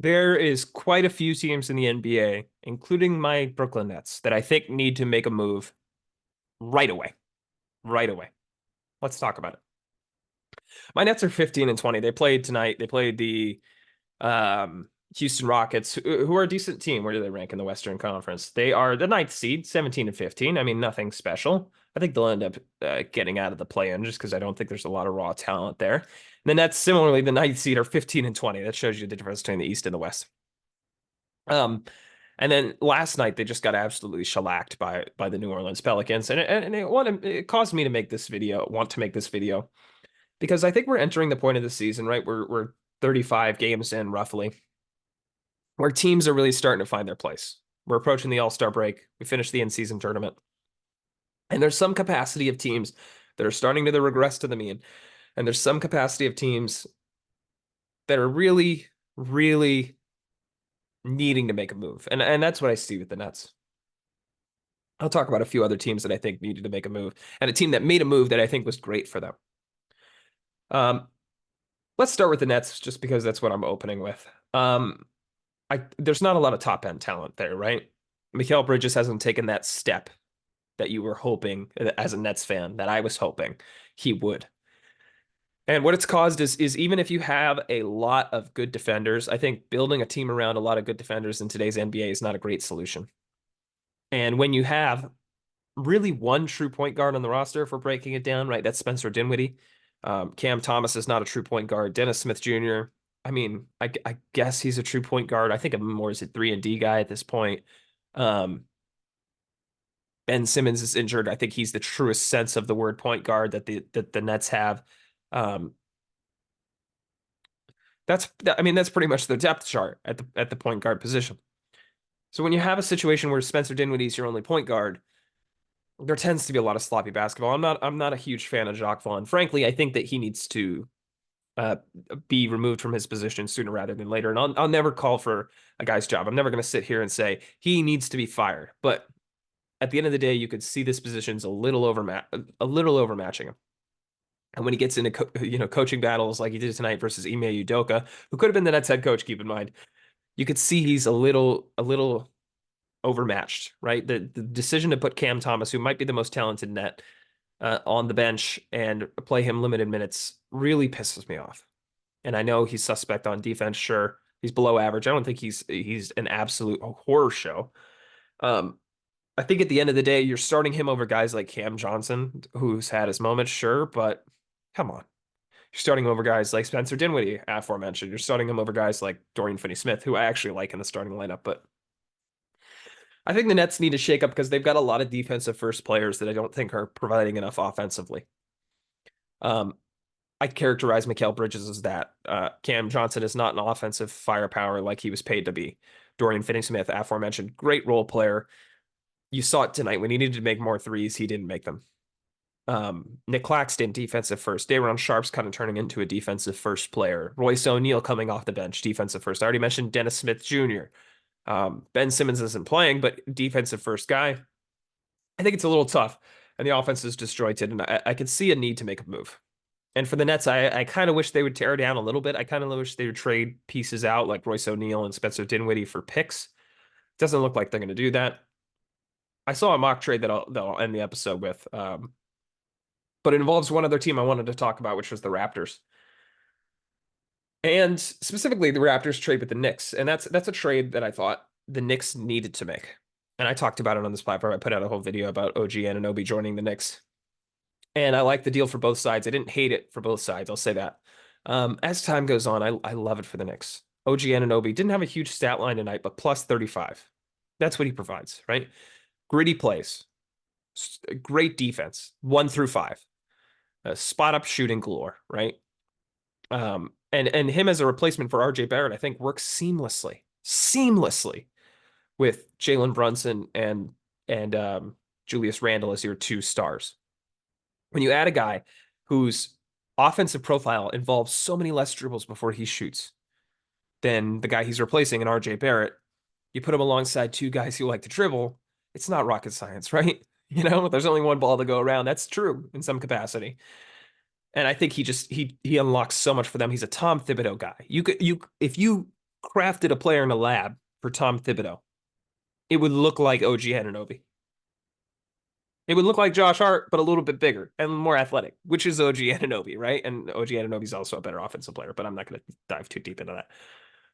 There is quite a few teams in the NBA, including my Brooklyn Nets, that I think need to make a move right away. Right away. Let's talk about it. My Nets are 15 and 20. They played tonight. They played the Houston Rockets, who are a decent team. Where do they rank in the Western Conference? They are the ninth seed, 17 and 15. I mean, nothing special. I think they'll end up getting out of the play-in just because I don't think there's a lot of raw talent there. And the Nets, similarly, the ninth seed are 15 and 20. That shows you the difference between the East and the West. And then last night they just got absolutely shellacked by the New Orleans Pelicans, and it caused me to want to make this video because I think we're entering the point of the season, right? We're 35 games in roughly, where teams are really starting to find their place. We're approaching the All-Star break. We finished the in-season tournament, and there's some capacity of teams that are starting to regress to the mean, and there's some capacity of teams that are really, really needing to make a move. And that's what I see with the Nets. I'll talk about a few other teams that I think needed to make a move and a team that made a move that I think was great for them. Let's start with the Nets just because that's what I'm opening with. There's not a lot of top end talent there, right? Mikal Bridges hasn't taken that step that you were hoping as a Nets fan, that I was hoping he would. And what it's caused is even if you have a lot of good defenders, I think building a team around a lot of good defenders in today's NBA is not a great solution. And when you have really one true point guard on the roster, if we're breaking it down, right, that's Spencer Dinwiddie. Cam Thomas is not a true point guard. Dennis Smith Jr., I mean, I guess he's a true point guard. I think of him more as a 3-and-D guy at this point. Ben Simmons is injured. I think he's the truest sense of the word point guard that the Nets have. That's pretty much the depth chart at the point guard position. So when you have a situation where Spencer Dinwiddie is your only point guard, there tends to be a lot of sloppy basketball. I'm not a huge fan of Jacques Vaughn. Frankly, I think that he needs to be removed from his position sooner rather than later. And I'll never call for a guy's job. I'm never going to sit here and say he needs to be fired. But at the end of the day, you could see this position's a little overmatching him. And when he gets into coaching battles like he did tonight versus Ime Udoka, who could have been the Nets head coach, keep in mind, you could see he's a little overmatched, right? The decision to put Cam Thomas, who might be the most talented net, on the bench and play him limited minutes really pisses me off. And I know he's suspect on defense. Sure, he's below average. I don't think he's an absolute horror show. I think at the end of the day, you're starting him over guys like Cam Johnson, who's had his moments, sure, but come on. You're starting him over guys like Spencer Dinwiddie, aforementioned. You're starting him over guys like Dorian Finney-Smith, who I actually like in the starting lineup, but I think the Nets need to shake up because they've got a lot of defensive first players that I don't think are providing enough offensively. I characterize Mikal Bridges as that. Cam Johnson is not an offensive firepower like he was paid to be. Dorian Finney-Smith, aforementioned, great role player. You saw it tonight. When he needed to make more threes, he didn't make them. Nick Claxton, defensive first. Day'Ron Sharpe's kind of turning into a defensive first player. Royce O'Neal coming off the bench, defensive first. I already mentioned Dennis Smith Jr. Ben Simmons isn't playing, but defensive first guy. I think it's a little tough, and the offense is disjointed, and I could see a need to make a move. And for the Nets, I kind of wish they would tear down a little bit. I kind of wish they would trade pieces out like Royce O'Neal and Spencer Dinwiddie for picks. Doesn't look like they're going to do that. I saw a mock trade that I'll end the episode with, but it involves one other team I wanted to talk about, which was the Raptors. And specifically the Raptors trade with the Knicks. And that's a trade that I thought the Knicks needed to make. And I talked about it on this platform. I put out a whole video about OG Anunoby joining the Knicks. And I like the deal for both sides. I didn't hate it for both sides. I'll say that. As time goes on, I love it for the Knicks. OG Anunoby didn't have a huge stat line tonight, but plus 35. That's what he provides, right? Gritty plays, great defense, 1 through 5, spot up shooting galore, right? And him as a replacement for RJ Barrett, I think works seamlessly with Jalen Brunson and Julius Randle as your 2 stars. When you add a guy whose offensive profile involves so many less dribbles before he shoots than the guy he's replacing in RJ Barrett, you put him alongside 2 guys who like to dribble. It's not rocket science, right? There's only one ball to go around. That's true in some capacity. And I think he unlocks so much for them. He's a Tom Thibodeau guy. If you crafted a player in a lab for Tom Thibodeau, it would look like OG Anunoby. It would look like Josh Hart, but a little bit bigger and more athletic, which is OG Anunoby, right? And OG Anunoby is also a better offensive player, but I'm not going to dive too deep into that.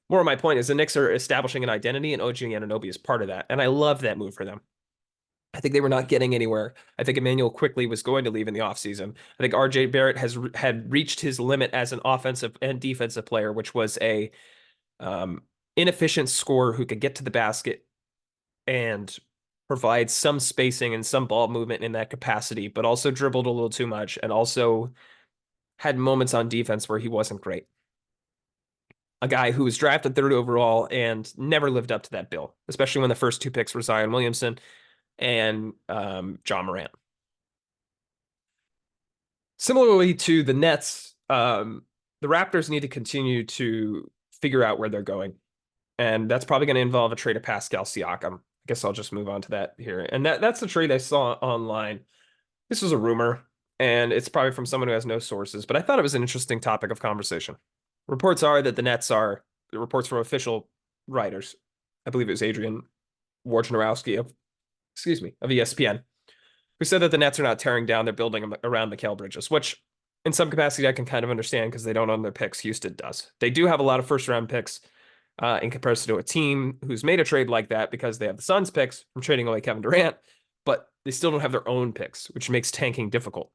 More of my point is the Knicks are establishing an identity, and OG Anunoby is part of that. And I love that move for them. I think they were not getting anywhere. I think Emmanuel Quickley was going to leave in the offseason. I think RJ Barrett had reached his limit as an offensive and defensive player, which was a inefficient scorer who could get to the basket and provide some spacing and some ball movement in that capacity, but also dribbled a little too much and also had moments on defense where he wasn't great. A guy who was drafted third overall and never lived up to that bill, especially when the first two picks were Zion Williamson and John Morant. Similarly to the Nets, the Raptors need to continue to figure out where they're going. And that's probably going to involve a trade of Pascal Siakam. I guess I'll just move on to that here. And that's the trade I saw online. This was a rumor, and it's probably from someone who has no sources, but I thought it was an interesting topic of conversation. Reports are that the Nets are, the reports from official writers, I believe it was Adrian Wojnarowski of ESPN, who said that the Nets are not tearing down, they're building around Mikal Bridges, which in some capacity I can kind of understand because they don't own their picks. Houston does. They do have a lot of first round picks in comparison to a team who's made a trade like that because they have the Suns picks from trading away Kevin Durant, but they still don't have their own picks, which makes tanking difficult.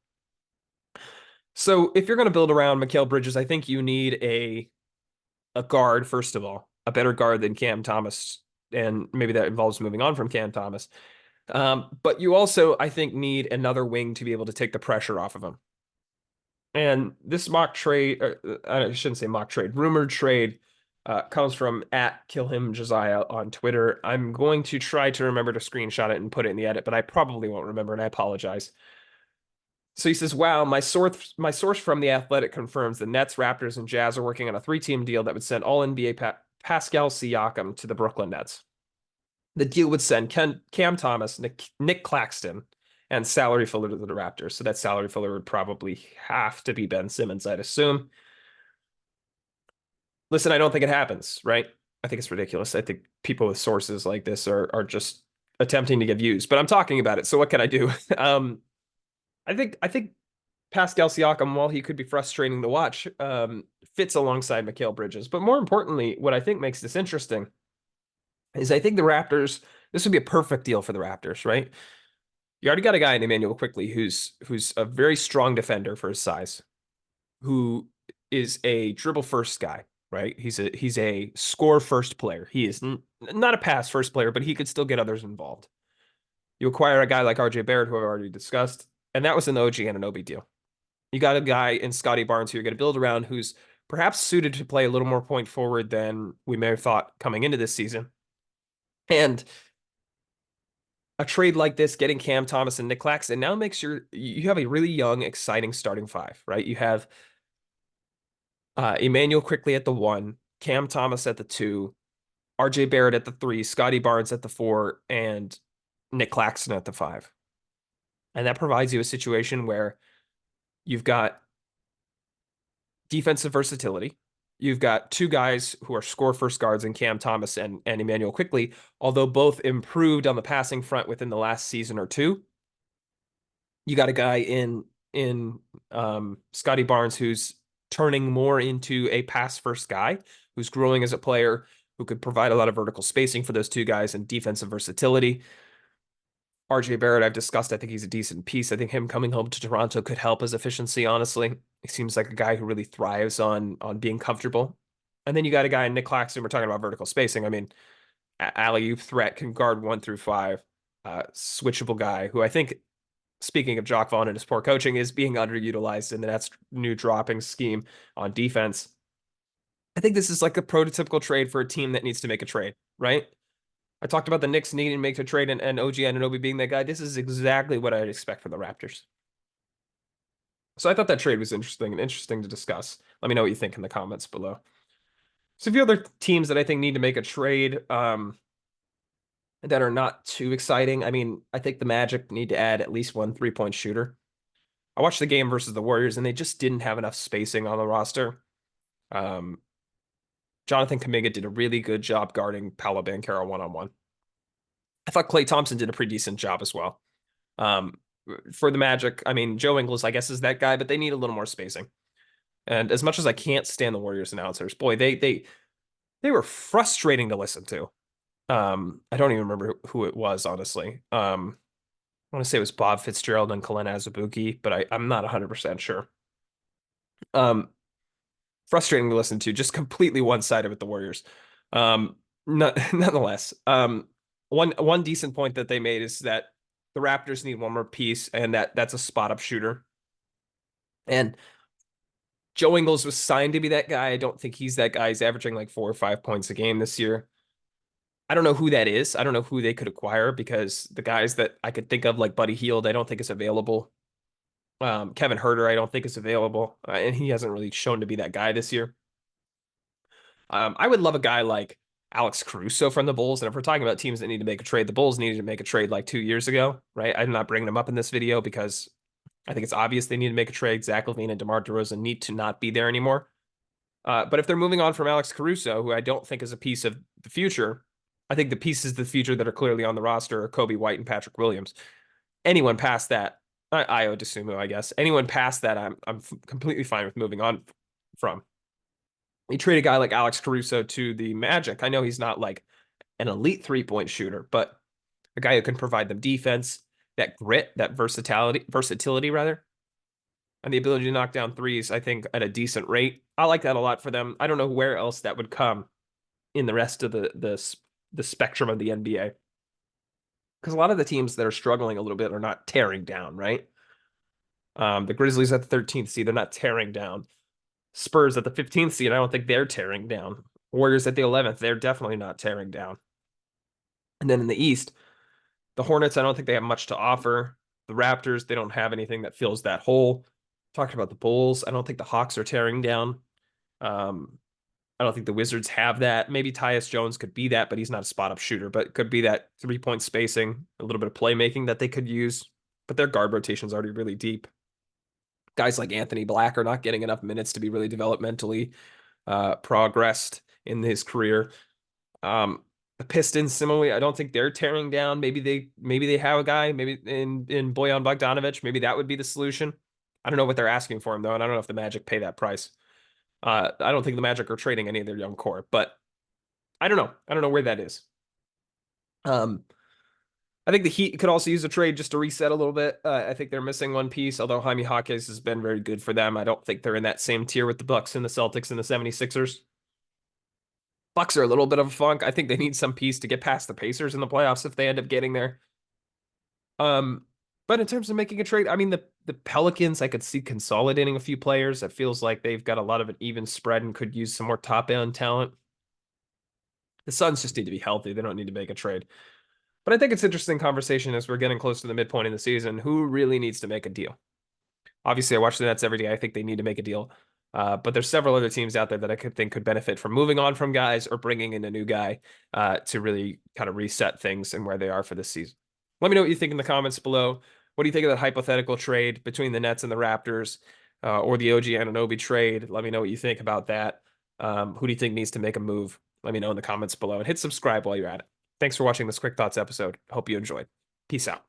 So if you're going to build around Mikal Bridges, I think you need a guard, first of all, a better guard than Cam Thomas, and maybe that involves moving on from Cam Thomas. But you also, I think, need another wing to be able to take the pressure off of him. And this mock trade, I shouldn't say mock trade, rumored trade comes from @KillHimJosiah on Twitter. I'm going to try to remember to screenshot it and put it in the edit, but I probably won't remember, and I apologize. So he says, wow, my source from The Athletic confirms the Nets, Raptors, and Jazz are working on a 3-team deal that would send all NBA Pascal Siakam to the Brooklyn Nets. The deal would send Cam Thomas, Nick Claxton, and salary filler to the Raptors. So that salary filler would probably have to be Ben Simmons, I'd assume. Listen, I don't think it happens, right? I think it's ridiculous. I think people with sources like this are just attempting to get views, but I'm talking about it. So what can I do? I think Pascal Siakam, while he could be frustrating to watch, fits alongside Mikal Bridges. But more importantly, what I think makes this interesting is I think the Raptors, this would be a perfect deal for the Raptors, right? You already got a guy in Emmanuel Quickley who's a very strong defender for his size, who is a dribble first guy, right? He's a score first player. He is not a pass first player, but he could still get others involved. You acquire a guy like RJ Barrett, who I've already discussed, and that was an OG Anunoby deal. You got a guy in Scotty Barnes who you're going to build around who's perhaps suited to play a little more point forward than we may have thought coming into this season. And a trade like this, getting Cam Thomas and Nick Claxton now makes you have a really young, exciting starting five, right? You have Emmanuel Quickley at the 1, Cam Thomas at the 2, RJ Barrett at the 3, Scotty Barnes at the 4, and Nick Claxton at the 5. And that provides you a situation where you've got defensive versatility. You've got two guys who are score first guards in Cam Thomas and Emmanuel Quickley, although both improved on the passing front within the last season or two. You got a guy in Scotty Barnes who's turning more into a pass first guy, who's growing as a player, who could provide a lot of vertical spacing for those two guys and defensive versatility. RJ Barrett, I've discussed, I think he's a decent piece. I think him coming home to Toronto could help his efficiency, honestly. He seems like a guy who really thrives on being comfortable. And then you got a guy in Nick Claxton, we're talking about vertical spacing. I mean, alley-oop threat, can guard 1 through 5, switchable guy who I think, speaking of Jacque Vaughn and his poor coaching, is being underutilized in the Nets' new dropping scheme on defense. I think this is like a prototypical trade for a team that needs to make a trade, right? I talked about the Knicks needing to make a trade and OG Anunoby being that guy. This is exactly what I'd expect from the Raptors. So I thought that trade was interesting to discuss. Let me know what you think in the comments below. So a few other teams that I think need to make a trade that are not too exciting. I mean, I think the Magic need to add at least one 3-point shooter. I watched the game versus the Warriors, and they just didn't have enough spacing on the roster. Jonathan Kuminga did a really good job guarding Paolo Banchero one-on-one. I thought Klay Thompson did a pretty decent job as well. Um, for the Magic, I mean, Joe Ingles, I guess, is that guy, but they need a little more spacing. And as much as I can't stand the Warriors announcers, boy, they were frustrating to listen to. I don't even remember who it was, honestly. I want to say it was Bob Fitzgerald and Kalen Azubuike, but I'm not 100% sure. Um, frustrating to listen to, just completely one-sided with the Warriors. Nonetheless, one decent point that they made is that the Raptors need one more piece, and that's a spot-up shooter. And Joe Ingles was signed to be that guy. I don't think he's that guy. He's averaging like 4 or 5 points a game this year. I don't know who that is. I don't know who they could acquire because the guys that I could think of, like Buddy Hield, I don't think is available. Kevin Herter, I don't think is available, and he hasn't really shown to be that guy this year. I would love a guy like Alex Caruso from the Bulls, and if we're talking about teams that need to make a trade, the Bulls needed to make a trade like 2 years ago, right? I'm not bringing them up in this video because I think it's obvious they need to make a trade. Zach LaVine and DeMar DeRozan need to not be there anymore. But if they're moving on from Alex Caruso, who I don't think is a piece of the future, I think the pieces of the future that are clearly on the roster are Kobe White and Patrick Williams. Anyone past that, Ayo Dosunmu, I guess. Anyone past that, I'm completely fine with moving on from. You trade a guy like Alex Caruso to the Magic. I know he's not like an elite 3-point shooter, but a guy who can provide them defense, that grit, that versatility rather, and the ability to knock down threes, I think, at a decent rate. I like that a lot for them. I don't know where else that would come in the rest of the spectrum of the NBA. Because a lot of the teams that are struggling a little bit are not tearing down, right? The Grizzlies at the 13th seed, they're not tearing down. Spurs at the 15th seed, I don't think they're tearing down. Warriors at the 11th, they're definitely not tearing down. And then in the East, the Hornets, I don't think they have much to offer. The Raptors, they don't have anything that fills that hole. Talked about the Bulls. I don't think the Hawks are tearing down. I don't think the Wizards have that. Maybe Tyus Jones could be that, but he's not a spot up shooter, but could be that 3-point spacing, a little bit of playmaking that they could use. But their guard rotation is already really deep. Guys like Anthony Black are not getting enough minutes to be really developmentally progressed in his career. The Pistons, similarly, I don't think they're tearing down. Maybe they have a guy, maybe in Bojan Bogdanovic. Maybe that would be the solution. I don't know what they're asking for him though, and I don't know if the Magic pay that price. I don't think the Magic are trading any of their young core, but I don't know. I don't know where that is. I think the Heat could also use a trade just to reset a little bit. I think they're missing one piece, although Jaime Jaquez has been very good for them. I don't think they're in that same tier with the Bucks and the Celtics and the 76ers. Bucks are a little bit of a funk. I think they need some piece to get past the Pacers in the playoffs if they end up getting there. But in terms of making a trade, I mean the Pelicans, I could see consolidating a few players. It feels like they've got a lot of an even spread and could use some more top-end talent. The Suns just need to be healthy. They don't need to make a trade. But I think it's interesting conversation as we're getting close to the midpoint in the season. Who really needs to make a deal? Obviously, I watch the Nets every day. I think they need to make a deal. But there's several other teams out there that I could think could benefit from moving on from guys or bringing in a new guy to really kind of reset things and where they are for this season. Let me know what you think in the comments below. What do you think of that hypothetical trade between the Nets and the Raptors or the OG Anunoby trade? Let me know what you think about that. Who do you think needs to make a move? Let me know in the comments below and hit subscribe while you're at it. Thanks for watching this Quick Thoughts episode. Hope you enjoyed. Peace out.